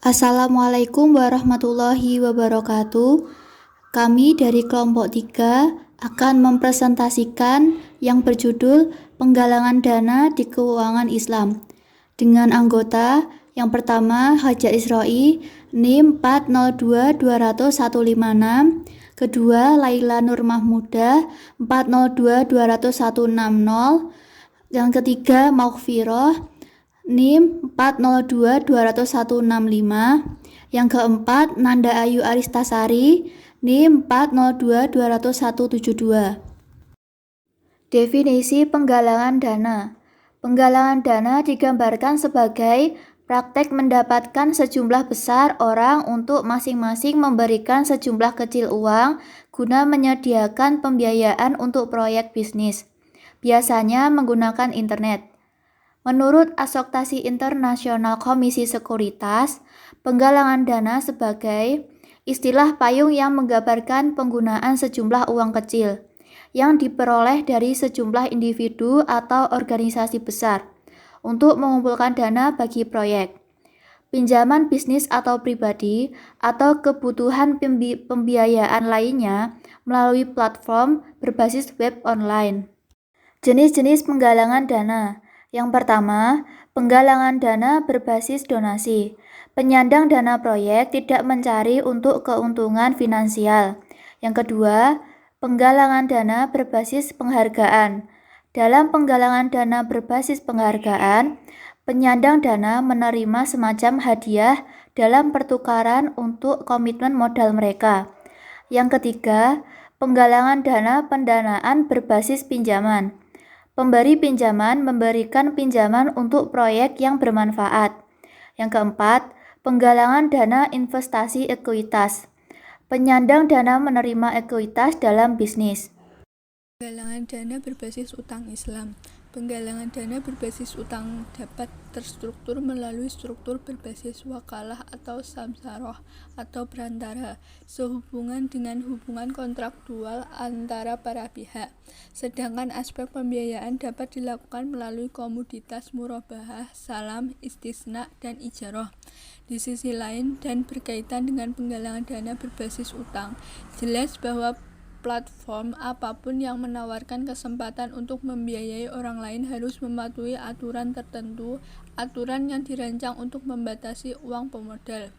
Assalamualaikum warahmatullahi wabarakatuh. Kami dari kelompok 3 akan mempresentasikan yang berjudul Penggalangan Dana di Keuangan Islam dengan anggota yang pertama Haja Isroi NIM 4022156, kedua Laila Nur Mahmudah 4022160, yang ketiga Maghfirah NIM 4022165, yang keempat Nanda Ayu Aristasari NIM 4022172. Definisi penggalangan dana. Penggalangan dana digambarkan sebagai praktek mendapatkan sejumlah besar orang untuk masing-masing memberikan sejumlah kecil uang guna menyediakan pembiayaan untuk proyek bisnis, biasanya menggunakan internet. Menurut Asosiasi Internasional Komisi Sekuritas, penggalangan dana sebagai istilah payung yang menggambarkan penggunaan sejumlah uang kecil yang diperoleh dari sejumlah individu atau organisasi besar untuk mengumpulkan dana bagi proyek, pinjaman bisnis atau pribadi, atau kebutuhan pembiayaan lainnya melalui platform berbasis web online. Jenis-jenis penggalangan dana. Yang pertama, penggalangan dana berbasis donasi. Penyandang dana proyek tidak mencari untuk keuntungan finansial. Yang kedua, penggalangan dana berbasis penghargaan. Dalam penggalangan dana berbasis penghargaan, penyandang dana menerima semacam hadiah dalam pertukaran untuk komitmen modal mereka. Yang ketiga, penggalangan dana pendanaan berbasis pinjaman. Pemberi pinjaman memberikan pinjaman untuk proyek yang bermanfaat. Yang keempat, penggalangan dana investasi ekuitas. Penyandang dana menerima ekuitas dalam bisnis. Penggalangan dana berbasis utang Islam. Penggalangan dana berbasis utang dapat terstruktur melalui struktur berbasis wakalah atau samsaroh atau perantara, sehubungan dengan hubungan kontraktual antara para pihak. Sedangkan aspek pembiayaan dapat dilakukan melalui komoditas murabahah, salam, istisna, dan ijarah. Di sisi lain, dan berkaitan dengan penggalangan dana berbasis utang, jelas bahwa platform apapun yang menawarkan kesempatan untuk membiayai orang lain harus mematuhi aturan tertentu, aturan yang dirancang untuk membatasi uang pemodal.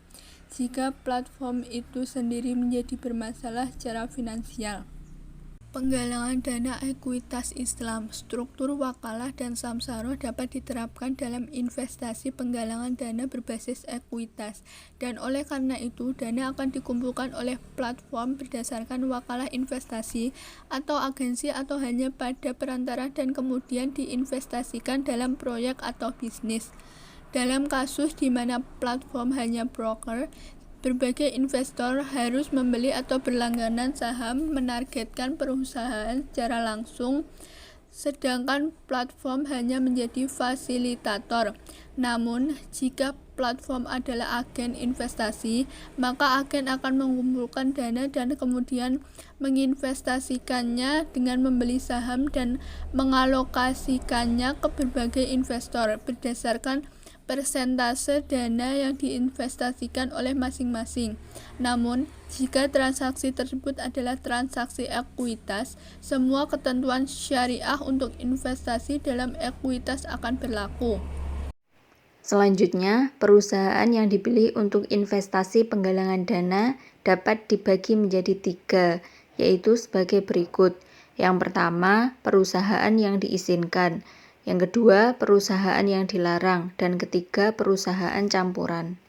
Jika platform itu sendiri menjadi bermasalah secara finansial. Penggalangan dana ekuitas Islam, struktur wakalah dan samsaroh dapat diterapkan dalam investasi penggalangan dana berbasis ekuitas, dan oleh karena itu dana akan dikumpulkan oleh platform berdasarkan wakalah investasi atau agensi atau hanya pada perantara dan kemudian diinvestasikan dalam proyek atau bisnis. Dalam kasus di mana platform hanya broker, berbagai investor harus membeli atau berlangganan saham menargetkan perusahaan secara langsung, sedangkan platform hanya menjadi fasilitator. Namun, jika platform adalah agen investasi, maka agen akan mengumpulkan dana dan kemudian menginvestasikannya dengan membeli saham dan mengalokasikannya ke berbagai investor berdasarkan persentase dana yang diinvestasikan oleh masing-masing. Namun, jika transaksi tersebut adalah transaksi ekuitas, semua ketentuan syariah untuk investasi dalam ekuitas akan berlaku. Selanjutnya, perusahaan yang dipilih untuk investasi penggalangan dana dapat dibagi menjadi 3, yaitu sebagai berikut. Yang pertama, perusahaan yang diizinkan. Yang kedua, perusahaan yang dilarang. Dan ketiga, perusahaan campuran.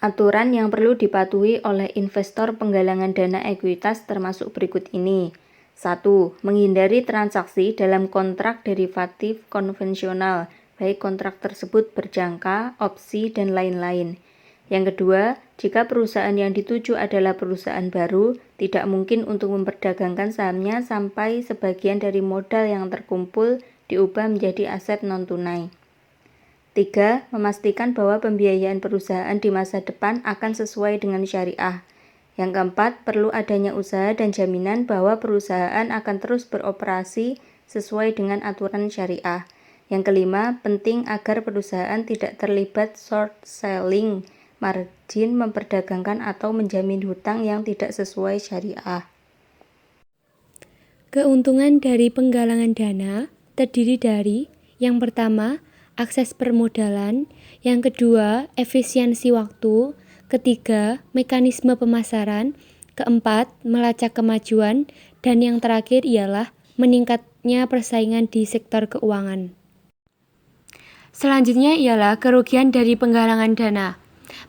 Aturan yang perlu dipatuhi oleh investor penggalangan dana ekuitas termasuk berikut ini. 1. Menghindari transaksi dalam kontrak derivatif konvensional, baik kontrak tersebut berjangka, opsi, dan lain-lain. Yang kedua, jika perusahaan yang dituju adalah perusahaan baru, tidak mungkin untuk memperdagangkan sahamnya sampai sebagian dari modal yang terkumpul diubah menjadi aset non-tunai. 3. Memastikan bahwa pembiayaan perusahaan di masa depan akan sesuai dengan syariah. Yang keempat, perlu adanya usaha dan jaminan bahwa perusahaan akan terus beroperasi sesuai dengan aturan syariah. Yang kelima, penting agar perusahaan tidak terlibat short selling, margin memperdagangkan atau menjamin hutang yang tidak sesuai syariah. Keuntungan dari penggalangan dana terdiri dari yang pertama, akses permodalan, yang kedua, efisiensi waktu, ketiga, mekanisme pemasaran, keempat, melacak kemajuan, dan yang terakhir ialah meningkatnya persaingan di sektor keuangan. Selanjutnya ialah kerugian dari penggalangan dana.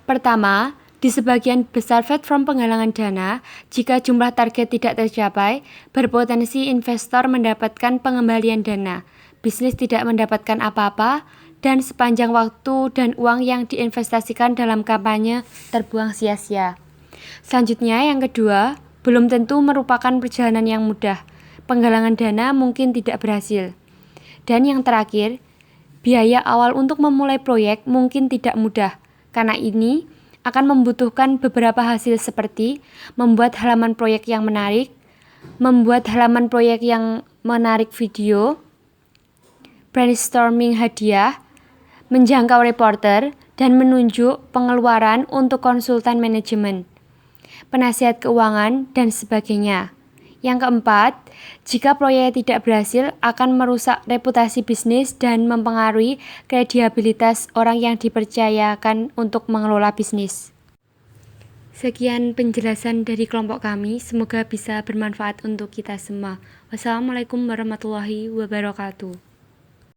Pertama, di sebagian besar platform penggalangan dana, jika jumlah target tidak tercapai, berpotensi investor mendapatkan pengembalian dana, bisnis tidak mendapatkan apa-apa, dan sepanjang waktu dan uang yang diinvestasikan dalam kampanye terbuang sia-sia. Selanjutnya, yang kedua, belum tentu merupakan perjalanan yang mudah. Penggalangan dana mungkin tidak berhasil. Dan yang terakhir, biaya awal untuk memulai proyek mungkin tidak mudah. Karena ini akan membutuhkan beberapa hasil seperti membuat halaman proyek yang menarik, membuat halaman proyek yang menarik video, brainstorming hadiah, menjangkau reporter, dan menunjuk pengeluaran untuk konsultan manajemen, penasihat keuangan, dan sebagainya. Yang keempat, jika proyek tidak berhasil akan merusak reputasi bisnis dan mempengaruhi kredibilitas orang yang dipercayakan untuk mengelola bisnis. Sekian penjelasan dari kelompok kami, semoga bisa bermanfaat untuk kita semua. Wassalamualaikum warahmatullahi wabarakatuh.